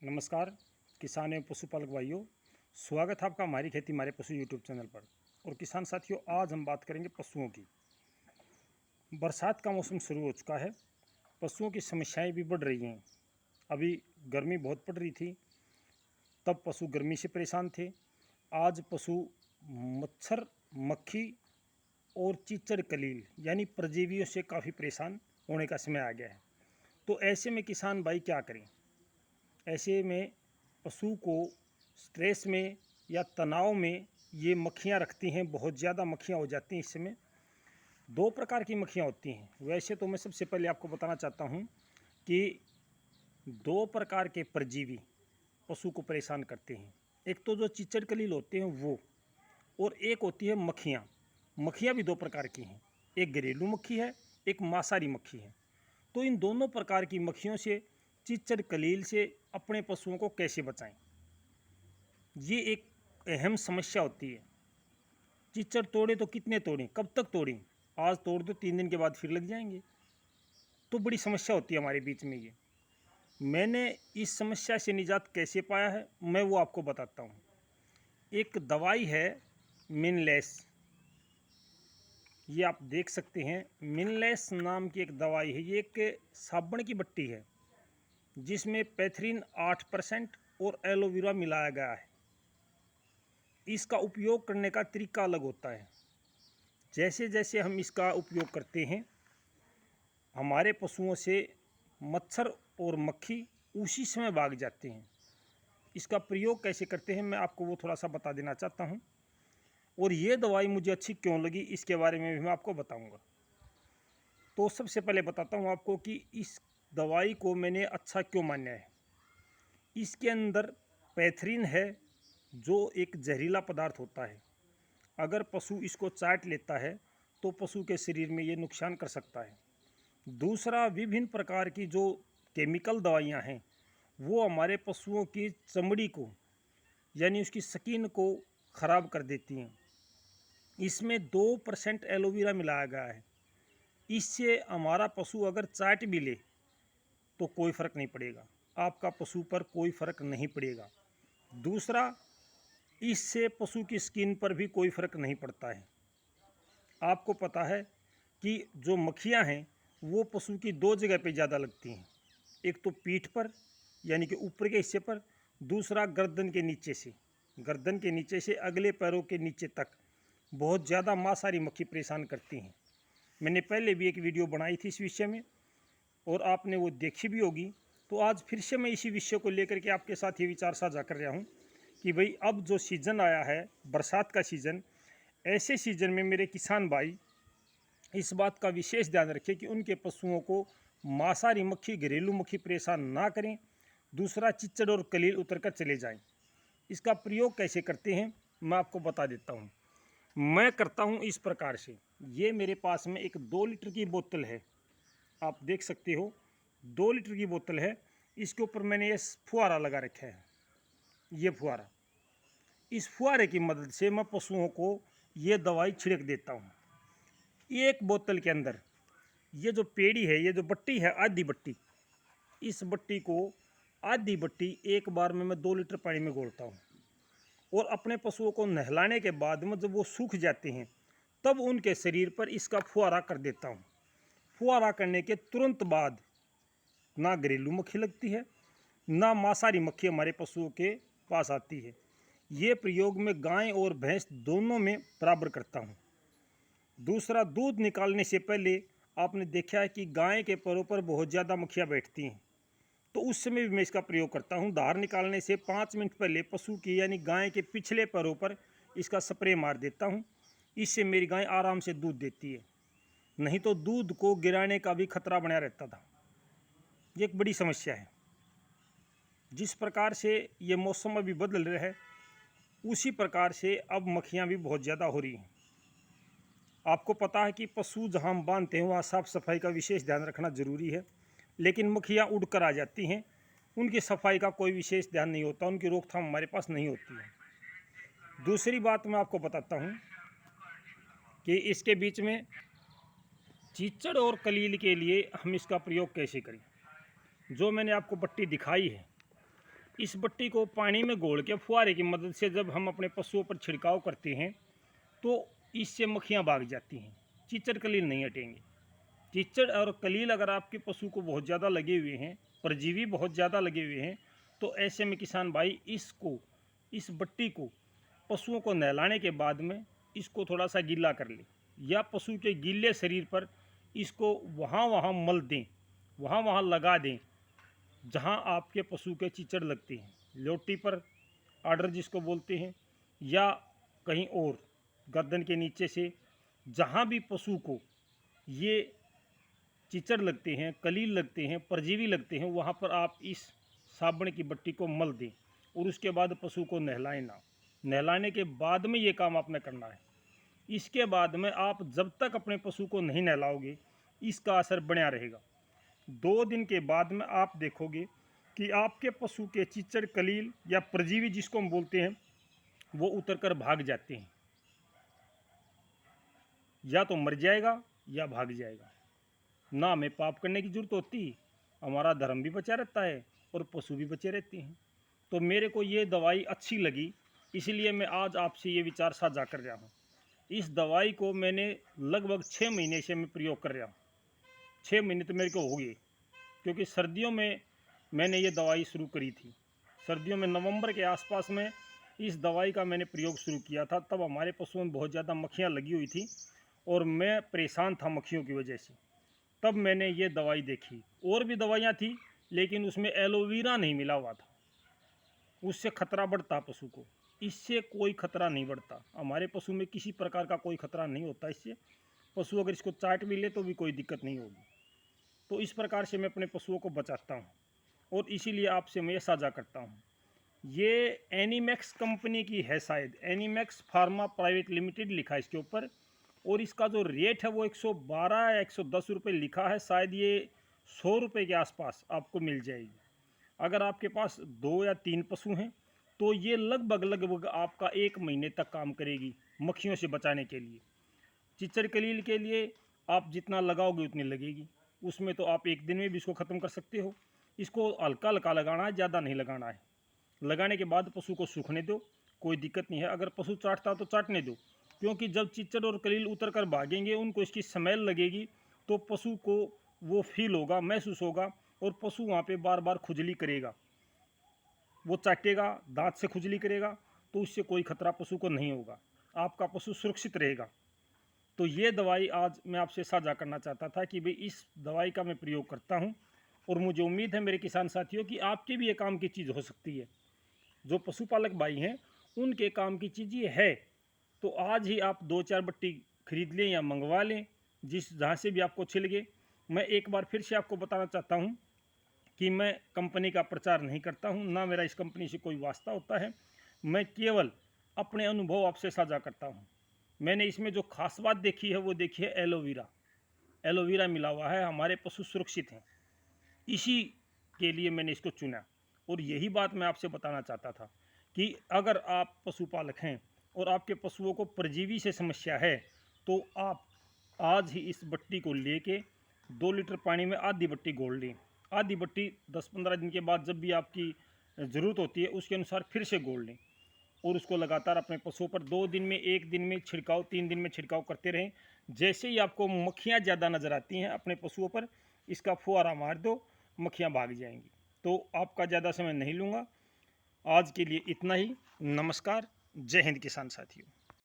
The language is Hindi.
नमस्कार किसान एवं पशुपालक भाइयों, स्वागत है आपका हमारी खेती हमारे पशु यूट्यूब चैनल पर। और किसान साथियों, आज हम बात करेंगे पशुओं की। बरसात का मौसम शुरू हो चुका है, पशुओं की समस्याएं भी बढ़ रही हैं। अभी गर्मी बहुत पड़ रही थी, तब पशु गर्मी से परेशान थे। आज पशु मच्छर, मक्खी और चीचड़ कलील यानी परजीवियों से काफ़ी परेशान होने का समय आ गया है। तो ऐसे में किसान भाई क्या करें? ऐसे में पशु को स्ट्रेस में या तनाव में ये मक्खियाँ रखती हैं, बहुत ज़्यादा मक्खियाँ हो जाती हैं। इस समय दो प्रकार की मक्खियाँ होती हैं। वैसे तो मैं सबसे पहले आपको बताना चाहता हूँ कि दो प्रकार के परजीवी पशु को परेशान करते हैं। एक तो जो चीचड़ कलील होते हैं वो, और एक होती है मक्खियाँ। मक्खियाँ भी दो प्रकार की हैं, एक घरेलू मक्खी है, एक मांसाहारी मक्खी है। तो इन दोनों प्रकार की मक्खियों से, चीचड़ कलील से अपने पशुओं को कैसे बचाएं, ये एक अहम समस्या होती है। चीचड़ तोड़े तो कितने तोड़ें, कब तक तोड़ें? आज तोड़ दो, 3 दिन के बाद फिर लग जाएंगे। तो बड़ी समस्या होती है हमारे बीच में ये। मैंने इस समस्या से निजात कैसे पाया है, मैं वो आपको बताता हूँ। एक दवाई है मिनलेस, ये आप देख सकते हैं। मिनलेस नाम की एक दवाई है। ये एक साबुन की बट्टी है जिसमें पैथरीन 8% और एलोवेरा मिलाया गया है। इसका उपयोग करने का तरीका अलग होता है। जैसे जैसे हम इसका उपयोग करते हैं, हमारे पशुओं से मच्छर और मक्खी उसी समय भाग जाते हैं। इसका प्रयोग कैसे करते हैं मैं आपको वो थोड़ा सा बता देना चाहता हूँ। और ये दवाई मुझे अच्छी क्यों लगी, इसके बारे में भी मैं आपको बताऊँगा। तो सबसे पहले बताता हूँ आपको कि इस दवाई को मैंने अच्छा क्यों माना है। इसके अंदर पैथरीन है, जो एक जहरीला पदार्थ होता है। अगर पशु इसको चाट लेता है तो पशु के शरीर में ये नुकसान कर सकता है। दूसरा, विभिन्न प्रकार की जो केमिकल दवाइयाँ हैं वो हमारे पशुओं की चमड़ी को यानी उसकी स्किन को ख़राब कर देती हैं। इसमें 2% एलोवेरा मिलाया गया है। इससे हमारा पशु अगर चाट भी ले तो कोई फ़र्क नहीं पड़ेगा, आपका पशु पर कोई फ़र्क नहीं पड़ेगा। दूसरा, इससे पशु की स्किन पर भी कोई फ़र्क नहीं पड़ता है। आपको पता है कि जो मक्खियाँ हैं वो पशु की दो जगह पे ज़्यादा लगती हैं। एक तो पीठ पर यानी कि ऊपर के हिस्से पर, दूसरा गर्दन के नीचे से। गर्दन के नीचे से अगले पैरों के नीचे तक बहुत ज़्यादा मांसाहारी मक्खी परेशान करती हैं। मैंने पहले भी एक वीडियो बनाई थी इस विषय में और आपने वो देखी भी होगी। तो आज फिर से मैं इसी विषय को लेकर के आपके साथ ये विचार साझा कर रहा हूँ कि भाई अब जो सीज़न आया है, बरसात का सीज़न, ऐसे सीज़न में मेरे किसान भाई इस बात का विशेष ध्यान रखें कि उनके पशुओं को मांसाहारी मक्खी, घरेलू मक्खी परेशान ना करें। दूसरा, चिच्चड़ और कलील उतर कर चले जाएं। इसका प्रयोग कैसे करते हैं मैं आपको बता देता हूँ। मैं करता हूँ इस प्रकार से। ये मेरे पास में एक 2 लीटर की बोतल है, आप देख सकते हो। 2 लीटर की बोतल है, इसके ऊपर मैंने ये फुहारा लगा रखा है। ये फुहारा, इस फुहारे की मदद से मैं पशुओं को ये दवाई छिड़क देता हूँ। एक बोतल के अंदर ये जो पेड़ी है, ये जो बट्टी है, आधी बट्टी, इस बट्टी को आधी बट्टी एक बार में मैं 2 लीटर पानी में घोलता हूँ। और अपने पशुओं को नहलाने के बाद में जब वो सूख जाते हैं तब उनके शरीर पर इसका फुहारा कर देता हूँ। फुहारा करने के तुरंत बाद ना घरेलू मक्खी लगती है, ना मांसाहारी मक्खी हमारे पशुओं के पास आती है। ये प्रयोग मैं गाय और भैंस दोनों में बराबर करता हूँ। दूसरा, दूध निकालने से पहले आपने देखा है कि गाय के पैरों पर बहुत ज़्यादा मक्खियाँ बैठती हैं, तो उस समय भी मैं इसका प्रयोग करता हूँ। धार निकालने से 5 मिनट पहले पशु की यानी गाय के पिछले पैरों पर इसका स्प्रे मार देता हूँ। इससे मेरी गाय आराम से दूध देती है, नहीं तो दूध को गिराने का भी खतरा बना रहता था। ये एक बड़ी समस्या है। जिस प्रकार से ये मौसम अभी बदल रहा है उसी प्रकार से अब मक्खियाँ भी बहुत ज़्यादा हो रही हैं। आपको पता है कि पशु जहाँ हम बांधते हैं वहाँ साफ़ सफाई का विशेष ध्यान रखना ज़रूरी है, लेकिन मक्खियाँ उड़ कर आ जाती हैं, उनकी सफाई का कोई विशेष ध्यान नहीं होता, उनकी रोकथाम हमारे पास नहीं होती है। दूसरी बात मैं आपको बताता हूँ कि इसके बीच में चीचड़ और कलील के लिए हम इसका प्रयोग कैसे करें। जो मैंने आपको पट्टी दिखाई है, इस बट्टी को पानी में घोल के फुहारे की मदद से जब हम अपने पशुओं पर छिड़काव करते हैं तो इससे मक्खियाँ भाग जाती हैं, चीचड़ कलील नहीं हटेंगे। चीचड़ और कलील अगर आपके पशु को बहुत ज़्यादा लगे हुए हैं, परजीवी बहुत ज़्यादा लगे हुए हैं, तो ऐसे में किसान भाई इस बट्टी को पशुओं को नहलाने के बाद में इसको थोड़ा सा गीला कर ले, या पशु के गीले शरीर पर इसको वहाँ मल दें, वहाँ लगा दें जहाँ आपके पशु के चीचड़ लगते हैं, लोटी पर, आर्डर जिसको बोलते हैं, या कहीं और गर्दन के नीचे से, जहाँ भी पशु को ये चीचड़ लगते हैं, कलील लगते हैं, परजीवी लगते हैं, वहाँ पर आप इस साबुन की बट्टी को मल दें और उसके बाद पशु को नहलाएं ना। नहलाने के बाद में ये काम आपने करना है। इसके बाद में आप जब तक अपने पशु को नहीं नहलाओगे इसका असर बना रहेगा। 2 दिन के बाद में आप देखोगे कि आपके पशु के चीचड़, कलील या परजीवी जिसको हम बोलते हैं वो उतर कर भाग जाते हैं, या तो मर जाएगा या भाग जाएगा। ना हमें पाप करने की जरूरत होती, हमारा धर्म भी बचा रहता है और पशु भी बचे रहते हैं। तो मेरे को ये दवाई अच्छी लगी, इसलिए मैं आज आपसे ये विचार साझा कर रहा हूँ। इस दवाई को मैंने लगभग 6 महीने से मैं प्रयोग कर रहा हूँ। 6 महीने तो मेरे को हो गए, क्योंकि सर्दियों में मैंने ये दवाई शुरू करी थी। सर्दियों में नवंबर के आसपास में इस दवाई का मैंने प्रयोग शुरू किया था। तब हमारे पशुओं में बहुत ज़्यादा मक्खियाँ लगी हुई थी और मैं परेशान था मक्खियों की वजह से। तब मैंने ये दवाई देखी। और भी दवाइयाँ थी लेकिन उसमें एलोवेरा नहीं मिला हुआ था, उससे खतरा बढ़ता पशु को। इससे कोई खतरा नहीं बढ़ता, हमारे पशु में किसी प्रकार का कोई खतरा नहीं होता। इससे पशु अगर इसको चाट भी ले तो भी कोई दिक्कत नहीं होगी। तो इस प्रकार से मैं अपने पशुओं को बचाता हूँ और इसीलिए आपसे मैं साझा करता हूँ। ये एनीमैक्स कंपनी की है, शायद एनीमैक्स फार्मा प्राइवेट लिमिटेड लिखा है इसके ऊपर, और इसका जो रेट है वो 112 या 110 रुपये लिखा है। शायद ये 100 रुपये के आसपास आपको मिल जाएगी। अगर आपके पास 2 या 3 पशु हैं तो ये लगभग आपका 1 महीने तक काम करेगी मक्खियों से बचाने के लिए। चिचड़ कलील के लिए आप जितना लगाओगे उतनी लगेगी, उसमें तो आप 1 दिन में भी इसको ख़त्म कर सकते हो। इसको हल्का हल्का लगाना है, ज़्यादा नहीं लगाना है। लगाने के बाद पशु को सूखने दो, कोई दिक्कत नहीं है। अगर पशु चाटता तो चाटने दो, क्योंकि जब चिचड़ और कलील उतर कर भागेंगे उनको इसकी स्मेल लगेगी तो पशु को वो फील होगा, महसूस होगा, और पशु वहाँ पे बार बार खुजली करेगा, वो चाटेगा, दांत से खुजली करेगा, तो उससे कोई खतरा पशु को नहीं होगा, आपका पशु सुरक्षित रहेगा। तो ये दवाई आज मैं आपसे साझा करना चाहता था कि भाई इस दवाई का मैं प्रयोग करता हूँ और मुझे उम्मीद है मेरे किसान साथियों कि आपके भी ये काम की चीज़ हो सकती है। जो पशुपालक भाई हैं उनके काम की चीज़ ये है। तो आज ही आप 2-4 बट्टी खरीद लें या मंगवा लें, जहाँ से भी आपको अच्छी लगे। मैं एक बार फिर से आपको बताना चाहता हूँ कि मैं कंपनी का प्रचार नहीं करता हूँ, ना मेरा इस कंपनी से कोई वास्ता होता है। मैं केवल अपने अनुभव आपसे साझा करता हूँ। मैंने इसमें जो खास बात देखी है वो देखी है एलोवेरा मिला हुआ है, हमारे पशु सुरक्षित हैं, इसी के लिए मैंने इसको चुना। और यही बात मैं आपसे बताना चाहता था कि अगर आप पशुपालक हैं और आपके पशुओं को परजीवी से समस्या है तो आप आज ही इस बट्टी को लेके 2 लीटर पानी में आधी बट्टी घोल लें। आधी बट्टी 10-15 दिन के बाद जब भी आपकी ज़रूरत होती है उसके अनुसार फिर से घोल लें और उसको लगातार अपने पशुओं पर 2 दिन में, 1 दिन में छिड़काव, 3 दिन में छिड़काव करते रहें। जैसे ही आपको मक्खियाँ ज़्यादा नज़र आती हैं अपने पशुओं पर, इसका फुहारा मार दो, मक्खियाँ भाग जाएंगी। तो आपका ज़्यादा समय नहीं लूँगा, आज के लिए इतना ही। नमस्कार, जय हिंद किसान साथियों।